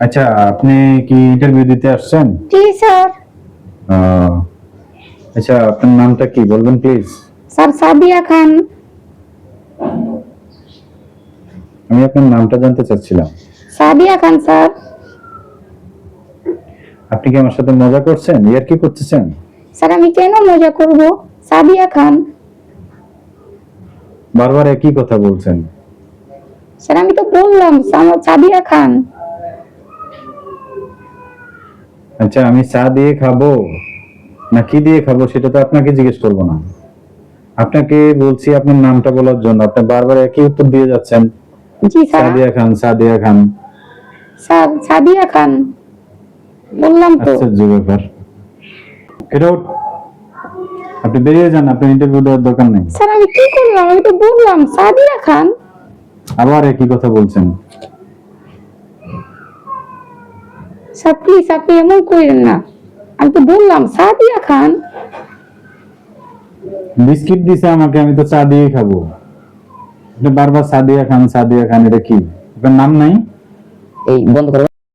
আচ্ছা, আপনি কি ইন্টারভিউ দিতে আসছেন? জি স্যার। আচ্ছা, আপনার নামটা কি বলবেন প্লিজ? স্যার সাদিয়া খান। আমি আপনার নামটা জানতে চাচ্ছিলাম। সাদিয়া খান স্যার। আপনি কি আমার সাথে মজা করছেন, ইয়ার্কি করতেছেন? স্যার আমি কেন মজা করব? সাদিয়া খান। বারবার একই কথা বলছেন। স্যার আমি তো বললাম সাদিয়া খান। আচ্ছা, আমি চা দিয়ে খাবো না কি দিয়ে খাবো সেটা তো আপনাকে জিজ্ঞেস করবো না। আপনাকে বলছি আপনার নামটা বলার জন্য, আপনি বারবার একই উত্তর দিয়ে যাচ্ছেন। জি স্যার। সাদিয়া খান, সাদিয়া খান। স্যার সাদিয়া খান বললাম তো। আশ্চর্য ব্যাপার। এটা আপনি বেরিয়ে যান, আপনার ইন্টারভিউ দেওয়ার দরকার নেই। স্যার আমি কি করলাম? আমি তো বললাম সাদিয়া খান। আবার একই কথা বলছেন। স্যার প্লিজ আপনি এমন করেন না। আমি তো বললাম সাদিয়া খান। বিস্কিট দিছে আমাকে, আমি তো চা দিয়ে খাবো। আপনি বারবার সাদিয়া খান সাদিয়া খান, এটা কি আপনার নাম নাই? এই বন্ধ করো।